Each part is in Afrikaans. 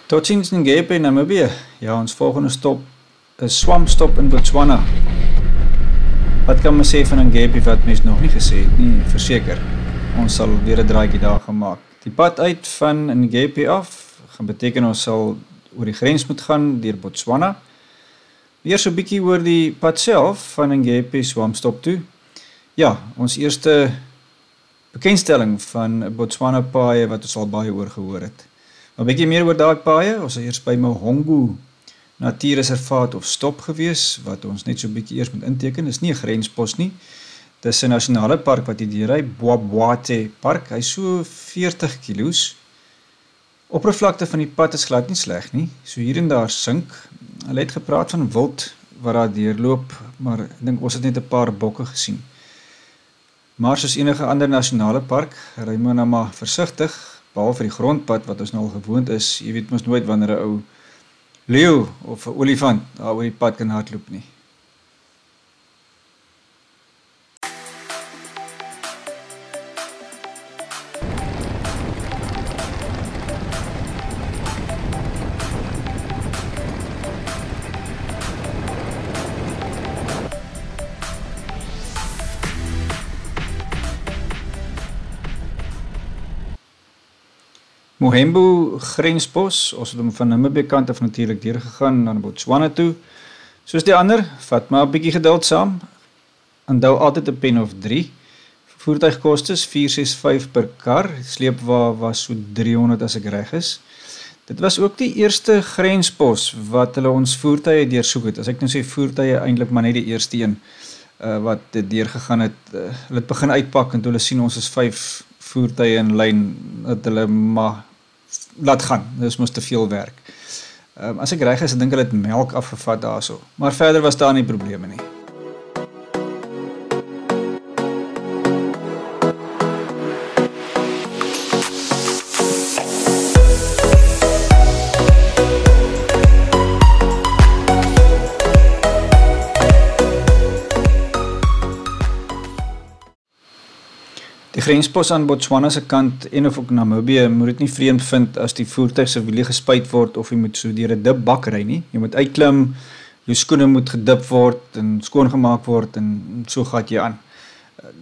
Tot ziens in Ngepe, Namibië. Ja, ons volgende stop is Swamstop in Botswana. Wat kan men sê van Ngepe wat mens nog nie gesê het nie, verseker. Ons sal weer 'n draaitjie daar gemaak. Die pad uit van Ngepe af gaan beteken ons sal oor die grens moet gaan deur Botswana. Weer so 'n bietjie oor die pad self van Ngepe Swamstop toe. Ja, ons eerste bekendstelling van Botswana paaie wat ons al baie oor gehoor het. Maar 'n bietjie meer oor daai paaie, ons is eers by Mohongu Natuurreservaat of stop gewees, wat ons net so 'n bietjie eers moet inteken. Dis nie 'n grenspos nie. Dis 'n nasionale park wat hier deurry, Boabwate Park. Hy's so 40 kilos. Oppervlakte van die pad is glad nie sleg nie. So hier en daar sink. Hulle het gepraat van wild wat daar deurloop, maar ek dink ons het net 'n paar bokke gesien. Maar soos enige ander nasionale park, ry maar nou maar versigtig, behalwe vir die grondpad wat ons nou al gewoond is. Jy weet mos nooit wanneer 'n ou leeu of 'n olifant daar oor die pad kan hardloop nie. Mohembu grenspos, ons het hom van Namibië kant af natuurlik deurgegaan na Botswana toe. Soos die ander, vat maar 'n bietjie geduld saam. Onthou altyd 'n pen of 3. Voertuigkostes R465 per kar. Sleepwa was so R300 as ek reg is. Dit was ook die eerste grenspos wat hulle ons voertuie deursoek het. As ek nou sê voertuie, eintlik maar net die eerste een wat dit deurgegaan het. Hulle het begin uitpak en toe hulle sien ons is 5 voertuie in lyn, dat hulle maar laat gaan. Dit is mos te veel werk. As ek reg is, ek dink hulle het melk afgevat daarso. Maar verder was daar nie probleme nie. Die grenspos aan Botswana se kant en of ook Namibië moet dit nie vreemd vind as die voertuig se wiele gespuit word of jy moet so deur 'n dipbak ry nie. Jy moet uitklim, jou skoene moet gedip word en skoongemaak word en so gaan jy aan.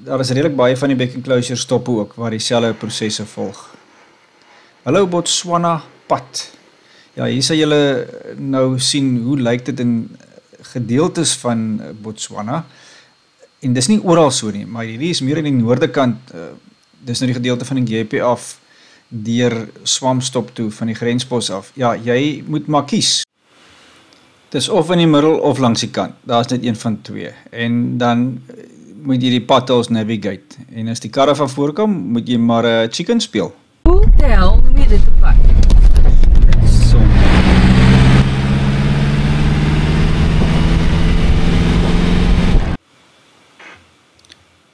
Daar is redelik baie van die back enclosure stoppe ook waar dieselfde prosesse volg. Hallo Botswana pad. Ja, hier sal julle nou sien hoe lyk dit in gedeeltes van Botswana. En dis nie oral so nie, maar hierdie is meer in die noorde kant, dis nou die gedeelte van Ngepe af, deur Swamstop toe, van die grenspos af. Ja, jy moet maar kies. Dis of in die middel of langs die kant, daar is net een van twee. En dan moet jy die potholes navigate. En as die karre van voorkom, moet jy maar chicken speel. Hoe de hel noem jy dit 'n pad?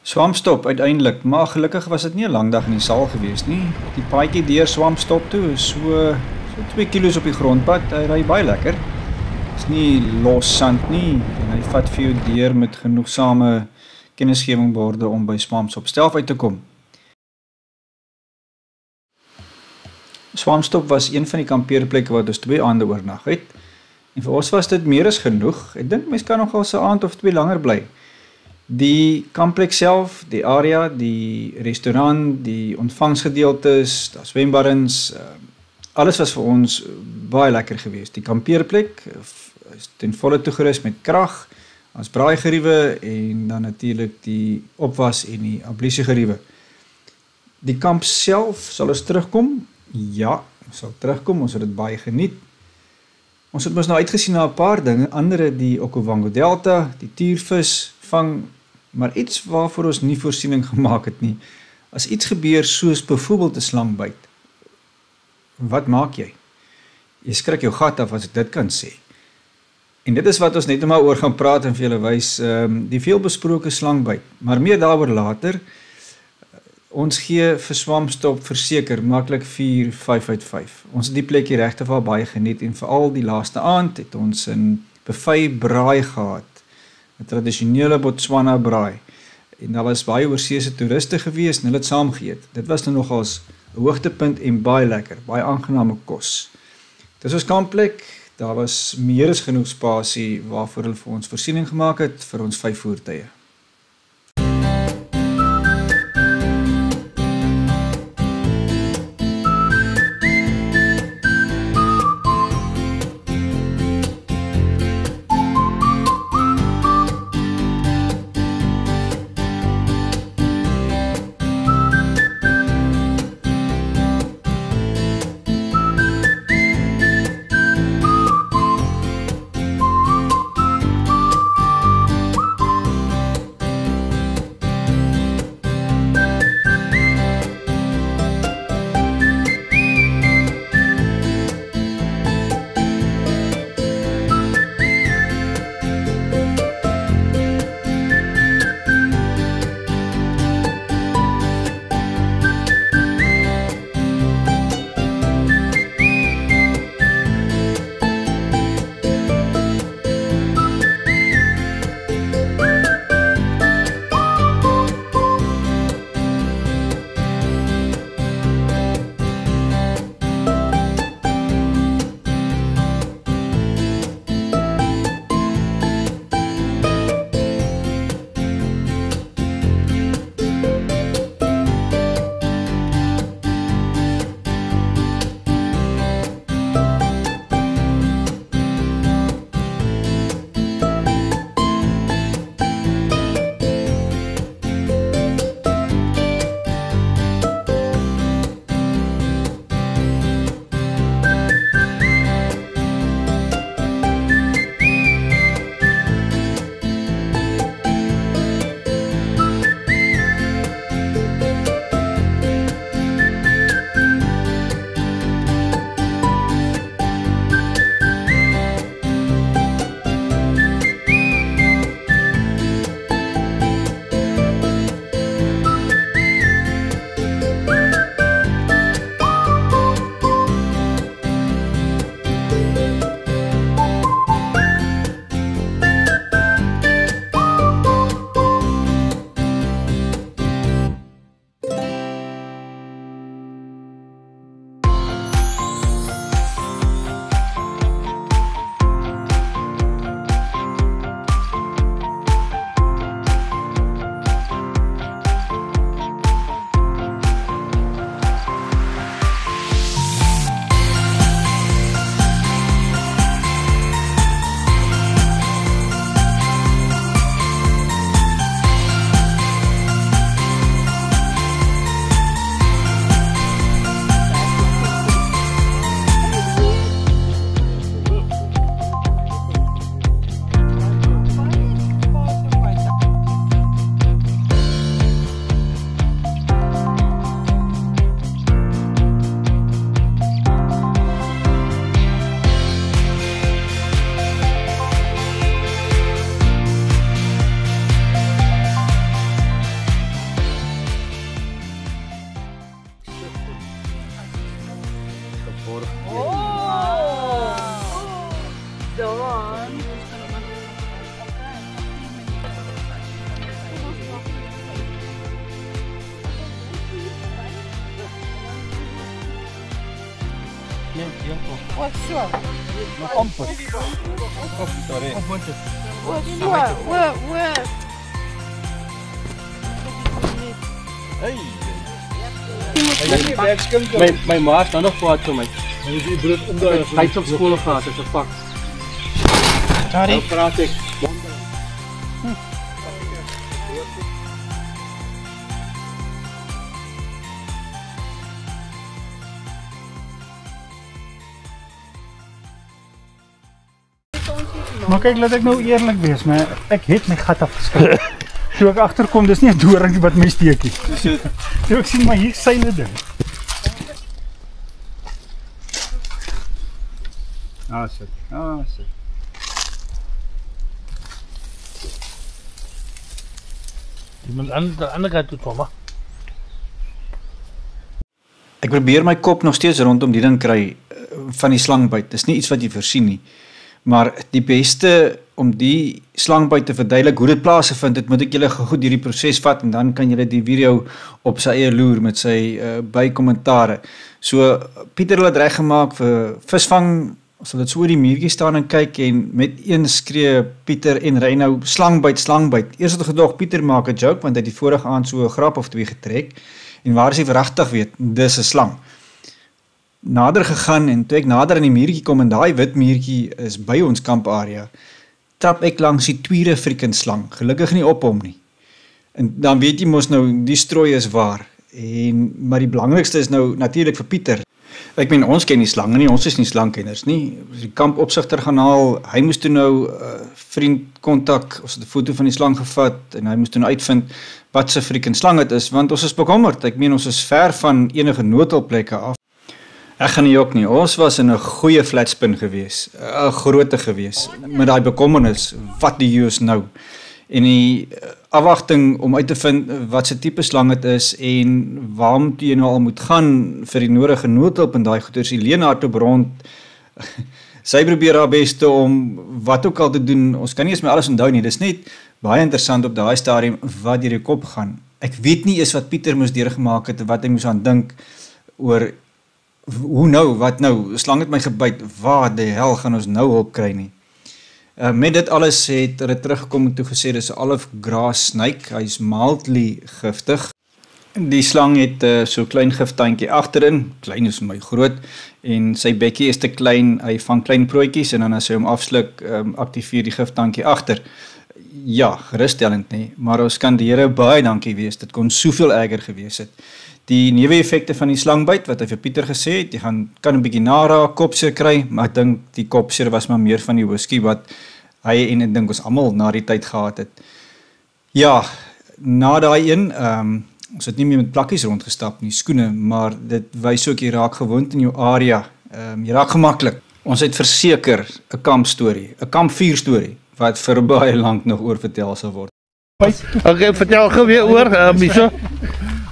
Swamstop uiteindelik, maar gelukkig was dit nie 'n lang dag in die saal gewees nie. Die paadjie deur Swamstop toe is so 2 kilos op die grondpad. Hy ry baie lekker. Is nie los sand nie en hy vat vir jou deur met genoegsame kennisgewingborde om by Swamstop self uit te kom. Swamstop was een van die kampeerplekke wat ons 2 aande oornag het. En vir ons was dit meer as genoeg. Ek dink mens kan nogal so 'n aand of 2 langer bly. Die kompleks self, die area, die restaurant, die ontvangsgedeeltes, daar swembaddens, alles was vir ons baie lekker geweest. Die kampeerplek is ten volle toegerus met krag, as braaigeriewe en dan natuurlik die opwas en die ablusiegeriewe. Die kamp self, sal ons terugkom? Ja, ons sal terugkom, ons het dit baie geniet. Ons het mos nou uitgesien na 'n paar dinge, andere die Okavango Delta, die tuurvis vang, maar iets waarvoor ons nie voorsiening gemaak het nie. As iets gebeur soos byvoorbeeld 'n slangbyt, wat maak jy? Jy skrik jou gat af as ek dit kan sê. En dit is wat ons net maar oor gaan praat en vir julle wys, die veelbesproke slangbyt, maar meer daaroor later. Ons gee vir Swamstop verseker maklik 4/5 uit 5. Ons het die plekkie regtig wel baie geniet en veral die laaste aand het ons 'n buffet braai gehad. 'n Tradisionele Botswana braai. En daar was baie oorseese toeriste gewees en hulle het saam geëet. Dit was nou nogals 'n hoogtepunt en baie lekker, baie aangename kos. Dis ons kampplek, daar was meer as genoeg spasie waarvoor hulle vir ons voorsiening gemaak het vir ons 5 voertuie. Wat so? Nog amper. Sorry. Wat? Hey. My ma staan nog kwaad vir my. Hy het op skool gehad, het gepak. Sorry. Nou praat ek. Maar kyk, laat ek nou eerlik wees, maar ek het my gat afgeskryf. Toe ek agterkom, dis nie 'n doring wat my steekie. Toe ek sien maar hier syne ding. Sit. Jy moet aan die ander kant toe kom. Ek probeer my kop nog steeds rondom die ding kry van die slangbyt. Dis nie iets wat jy voorsien nie. Maar die beste om die slangbyt te verduidelik hoe dit plaasgevind het, moet ek julle goed hierdie proses vat en dan kan julle die video op sy eie loer met sy bykommentare. So Pieter het dit reggemaak vir visvang. Ons sal dit so oor die muurtjie staan en kyk en met een skree Pieter en Reynou slangbyt. Eers het gedog Pieter maak 'n joke want hy het die vorige aand so 'n grap of twee getrek en waar is hy verragtig weet, dis 'n slang. Nader gegaan en toe ek nader aan die muurtjie kom en daai wit muurtjie is by ons kamparea, trap ek langs die tweede freaking slang, gelukkig nie op hom nie. En dan weet jy mos nou, die strooi is waar. Maar die belangrikste is nou natuurlik vir Pieter. Ek meen, ons ken die slange nie, ons is nie slangkenners nie. Die kampopsigter gaan haal, hy moes toe nou vriend kontak, ons het 'n foto van die slang gevat en hy moes toe nou uitvind wat se freaking slang dit is, want ons is bekommerd. Ek meen, ons is ver van enige noodhulpplekke af. Ek gaan nie ook nie, ons was in 'n goeie flatspin gewees, 'n grootte gewees, met daai bekommernis, wat die joos nou? En die afwagting om uit te vind wat se tipe slang dit is en waarom jy nou al moet gaan vir die nodige noodhulp en daai goeters. Helene hardloop rond. Sy probeer haar beste om wat ook al te doen. Ons kan nie eens meer alles onthou nie. Dis net baie interessant op daai stadium wat deur die kop gaan. Ek weet nie eens wat Pieter moes deurgemaak het en wat hy moes aan dink oor hoe nou, wat nou? Slang het my gebyt. Waar die hel gaan ons nou hulp kry nie? Met dit alles het hulle teruggekom en toe gesê dis 'n olive grass snake, hy is mildly giftig. Die slang het so klein giftuintjie agterin, klein is my groot, en sy bekkie is te klein, hy vang klein prootjies en dan as hy hom afsluk, aktiveer die giftuintjie agter. Ja, geruststellend nie, maar ons kan die Here baie dankie wees, dit kon soveel erger gewees het. Die neeweffekte van die slangbyt, wat hy vir Pieter gesê het, jy kan 'n bietjie nara, kopseer kry, maar ek dink die kopseer was maar meer van die whisky wat hy en ek dink ons almal na die tyd gehad het. Ja, na daai een, ons het nie meer met plakkies rondgestap nie, skoene, maar dit wys ook jy raak gewoond in jou area, jy raak gemaklik. Ons het verseker 'n kampstorie, 'n kampvuurstorie, wat vir baie lank nog oor vertel sal word. Okay, vertel gou weer oor,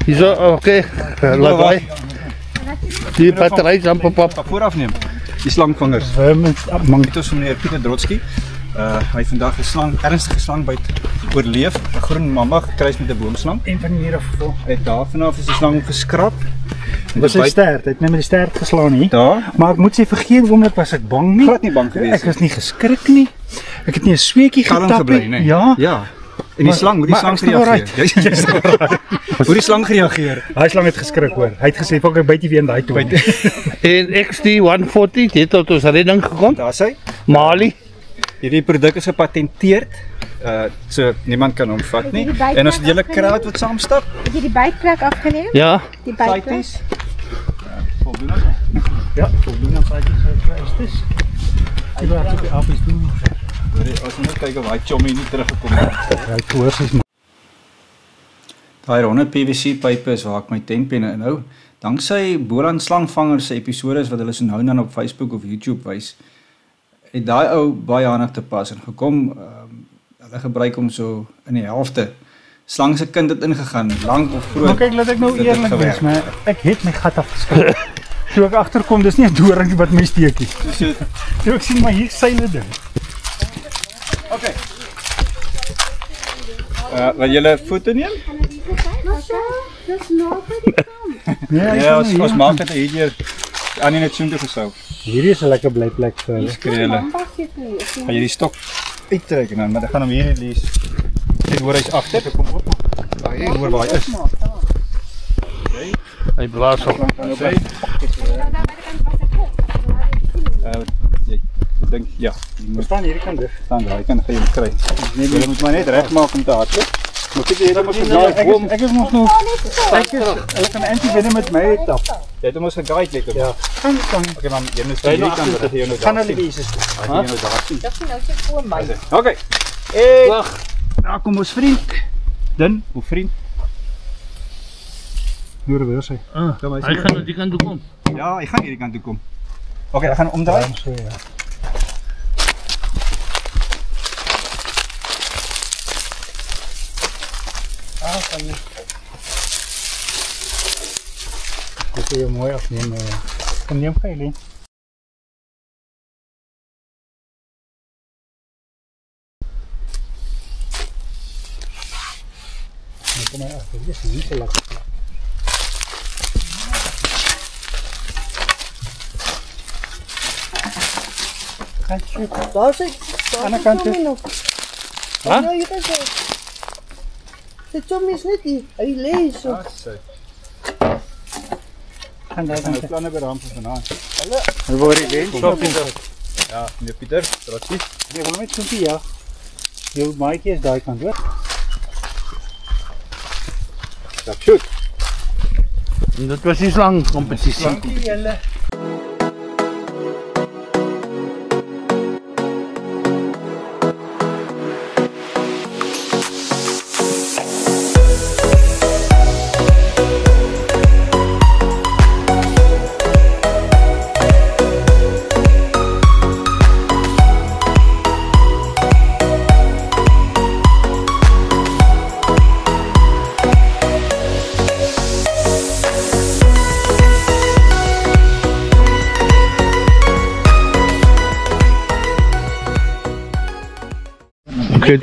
Hierso, okay, laat by. Die battery jump op. Vooraf neem, die slangvangers. Dit is van meneer Pieter Drotsky. Hy het vandag 'n ernstige slangbyt oorleef, 'n groen mamba gekruis met 'n boomslang. En van hier af gevolg. Het daar vanaf is die slang geskrap. Was sy stert, hy het net met die stert geslaan nie. Daar. Maar ek moet sê vergeet omdat was ek bang nie. Glad nie bang gewees. Ek was nie geskrik nie. Ek het nie 'n sweetjie getap nie. Nee. Ja. Ja. En die slang, hoe die slang gereageer. Hoe die slang gereageer. Hy slang het geskrik hoor. Hy het gesê ek byt jy weer in daai toe. En XT140 het tot ons redding gekom. Daar's hy. Mali. Hierdie produk is gepatenteerd. So niemand kan hom vat nie. En ons het julle crowd wat saamstap. Het jy die bytplek afgeneem? Ja. Die bytplek. Voldoende. Ja, voldoende feitjies. Ek wou net die afs doen. As ons net kyk of hy chommy nie teruggekom het. Hy koers is Daai ronde PVC pype is waar ek my tentpenne inhou. Danksy Boland slangvangers se episodes wat hulle so nou en dan op Facebook of YouTube wys, het daai ou baie handig te pas en gekom. Hulle gebruik hom so in die helfte. Slang se kind het ingegaan, lank of groot. Maar kyk, laat ek nou eerlik wees, maar ek het my gat afgeskryf. Toe ek agterkom, dis nie 'n doring wat my steekie. Toe ek sien maar hier seile ding. Okay. Wil julle foto neem? Dis nou vir die kamp. Ja, ons maak dit hier aan die net so toe gesou. Hierdie is 'n lekker blyplek vir hulle. Skree hulle. Gaan jy die stok uittrek en dan, maar ek gaan hom hier lees. Dit hoor hy's agter, ek kom op. Hy hoor waar hy is. Hy blaas op. Ek dink ja, jy moet Staan hierdie kant dig. staan daar, jy kan jy kry. Nee, jy moet maar net regmaak om te hardloop. Moet ek jy moet Ek is nog hulle kan anti-venom met my tap. jy het mos geguide lekker. Ja. Kan. Okay, man, jy moet hier kan dat jy nou Gaan daar hulle sien. wees is. Jy nou daar sien. Dis nou so voor my. Okay. Wag. Daar kom ons vriend. Dan, hoe vriend? Hoe reverse hy? Hy gaan nou die kant toe kom. Ja, hy gaan hierdie kant toe kom. Okay, ek gaan omdraai. So ja. Dit is mooi afneem. Kan neem geilie. Kom maar agter. Dis nie so lekker. Gaan jy Daar sê, aan die kant toe. Wat? Nou, hier is hy. Sy chom is net hier. Hy lê so. Gaan daar dan. Planne by ramp vanaand. Hoe word dit lê? Ja, meneer Pieter, trotsie. Nee, wil met Sophie ja. Jou maatjie is daai kant, hoor. Dat goed. Dit was nie so lang kompetisie. Dankie julle.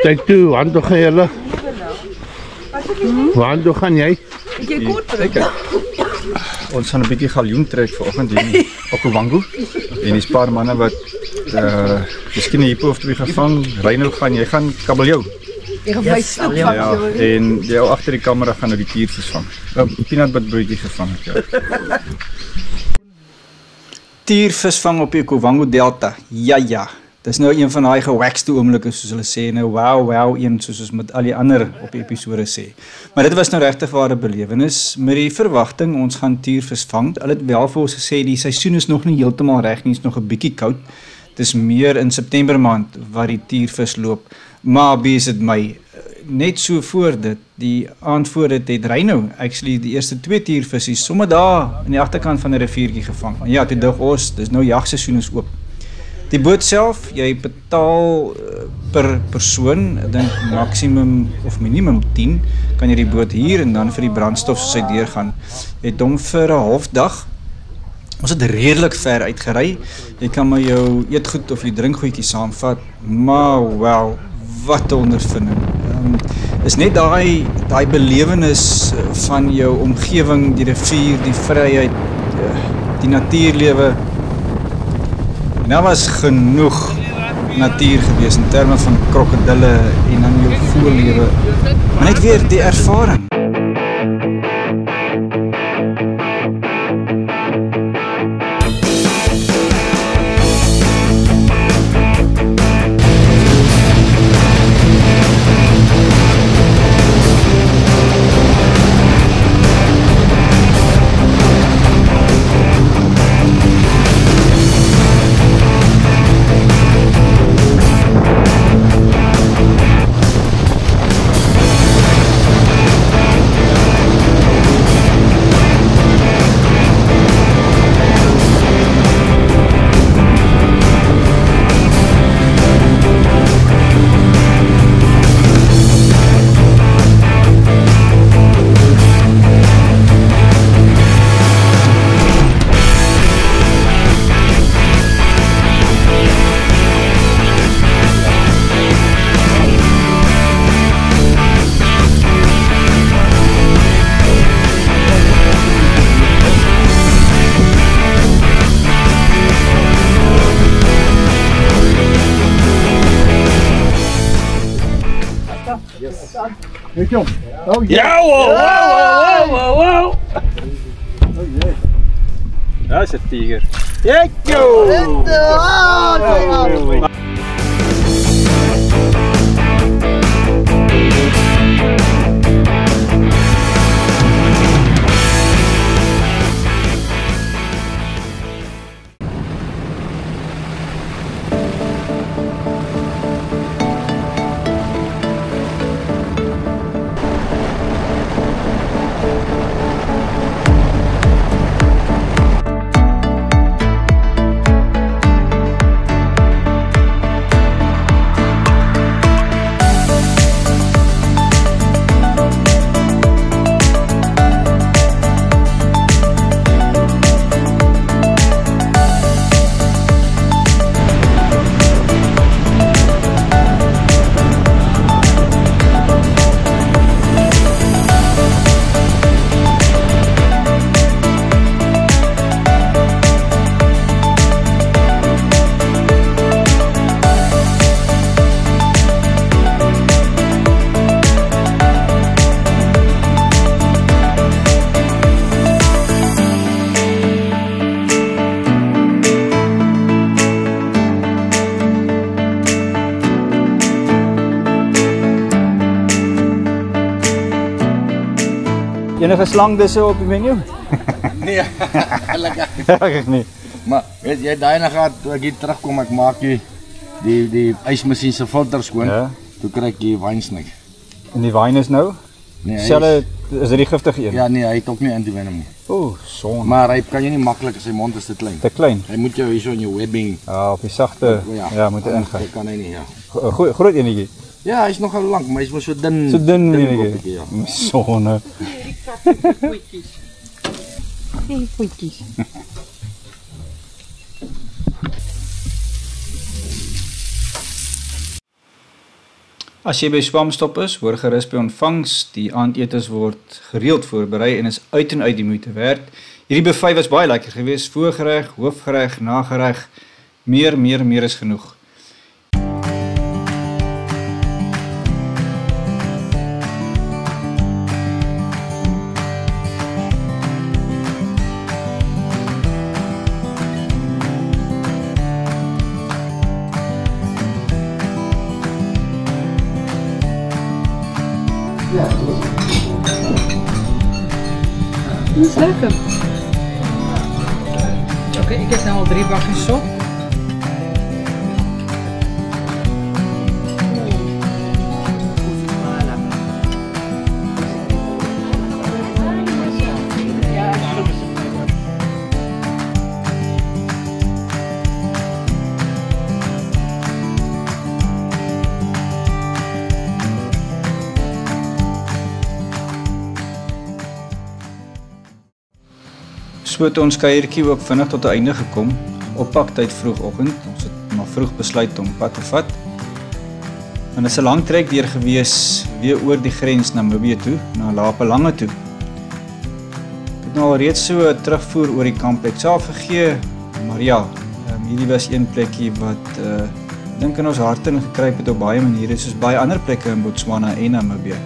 Kyk toe, waar toe gaan julle? Waar toe gaan jy? Ek jy kort trek. Ons gaan 'n bietjie galjoen trek vanoggend hier in Okavango. En dis 'n paar manne wat miskien 'n hippo of twee gevang. Reino gaan, jy gaan kabeljou. Ek gaan my stap van Ja, en jy agter die kamera gaan nou die tiervis vang. 'n Peanut butter broodjie gevang het, ja. Tiervisvang op die Okavango Delta. Ja. Dis nou een van daai gewaxte oomblikke soos hulle sê, nou wow een soos ons met al die ander op die episode sê. Maar dit was nou regtig ware belewenis met die verwagting ons gaan tiervis vang. Hulle het wel vir ons gesê die seisoen is nog nie heeltemal reg nie, is nog 'n bietjie koud. Dis meer in September maand waar die tiervis loop. Maar bees dit my net so voor dit, die aand voor dit het Reino actually die eerste 2 tiervisse sommer daar aan die agterkant van 'n riviertjie gevang. Ja, toe dink ons, dis nou jagseisoen is oop. Die boot self, jy betaal per persoon, ek dink maksimum of minimum 10, kan jy die boot huur en dan vir die brandstof soos hy deurgaan. Jy het hom vir 'n halfdag. Ons het redelik ver uitgery. Jy kan maar jou eetgoed of jou drinkgoedjies saamvat, maar wel, wat 'n ondervinding. Is net daai belewenis van jou omgewing, die rivier, die vryheid, die natuurlewe. En daar was genoeg natuur gewees in terme van krokodille en dan jou voëllewe. Maar net weer die ervaring. Weet jy hom? Oh Ja, wow. Daar is 'n tiger. Enige slangdisse op die menu? Nee, lekker. Ek nie. Maar weet jy, daai ene gehad, toe ek hier terugkom, ek maak die ysmasjien se filter skoon. Ja. Toe kry ek die wynsnyk. En die wyn is nou? Nee, Selfe is dit die giftige een? Ja, nee, hy het ook nie antivenom nie. O, son. Maar hy kan jy nie maklik, sy mond is te klein. Te klein? Hy moet jou hierso in jou webbing. Op die sagte, ja moet hy ingaan. Dit kan hy nie, ja. Groot enetjie? Ja, hy is nogal lank, maar hy is maar so dun. So dun enetjie? Ja. Sonne. Die voetjies. As jy by Swamstop is, hoor gerus by ontvangs. Die aandetes word gereeld voorberei en is uit en uit die moeite werd. Hierdie buffet was baie lekker geweest. Voorgereg, hoofgereg, nagereg. Meer is genoeg. Dat is lekker. Oké, ik heb nou al 3 bakjes sop. So het ons kuiertjie ook vinnig tot 'n einde gekom. Oppaktyd vroegoggend. Ons het maar vroeg besluit om pad te vat. En dit is 'n lang trek deur gewees weer oor die grens na Namibië toe, na Lapalange toe. Ek het nou al reeds so 'n terugvoer oor die kompleks self gegee, maar ja, hierdie was een plekkie wat dink in ons harte ingekruip het op baie maniere, soos baie ander plekke in Botswana en Namibië.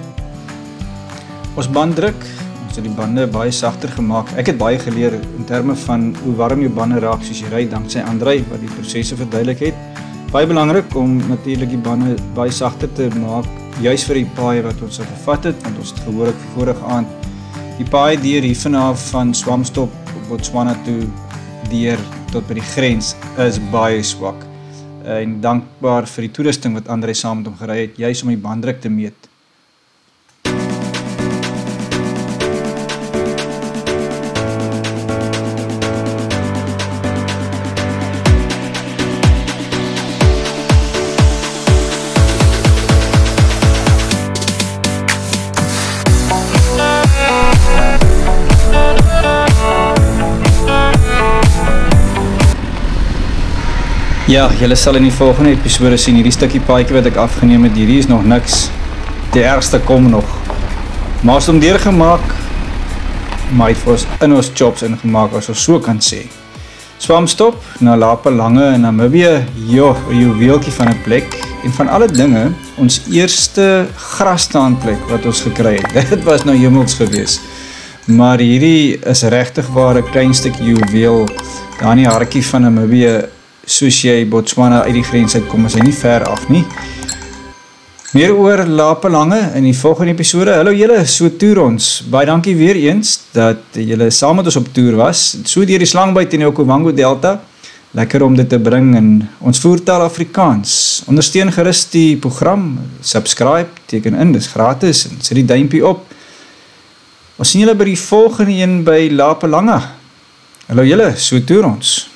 Ons banddruk, ons het die bande baie sagter gemaak. Ek het baie geleer in terme van hoe warm jou bande raak soos jy ry, danksy Andrei wat die prosesse verduidelik het. Baie belangrik om natuurlik die bande baie sagter te maak, juis vir die paai wat ons gevat het, want ons het gehoor ek vorige aand. Die paai deur hier vanaf van Swamstop Botswana toe deur tot by die grens is baie swak. En dankbaar vir die toerusting wat Andrei saam met hom gery het, juis om die banddruk te meet. Ja, julle sal in die volgende episode sien, hierdie stukkie paadjie wat ek afgeneem het, hierdie is nog niks. Die ergste kom nog. Maar ons het hom deurgemaak, maar hy het vir ons in ons chops ingemaak, as ons so kan sê. Swamstop na Lapalange in Namibië, joh, 'n juweeltjie van 'n plek. En van alle dinge, ons eerste grasstaanplek wat ons gekry het. Dit was nou hemels gewees. Maar hierdie is regtig waar 'n klein stuk juweel, daar in die hartjie van Namibië, soos jy Botswana uit die grens uitkom, is hy nie ver af nie. Meer oor Lapalange in die volgende episode. Hallo julle, so toer ons. Baie dankie weer eens dat julle saam met ons op toer was. So deur die Slangbyt in die Okavango Delta. Lekker om dit te bring in ons voertaal Afrikaans. Ondersteun gerus die program, subscribe, teken in, dis gratis en sit die duimpie op. Ons sien julle by die volgende een by Lapalange. Hallo julle, so toer ons.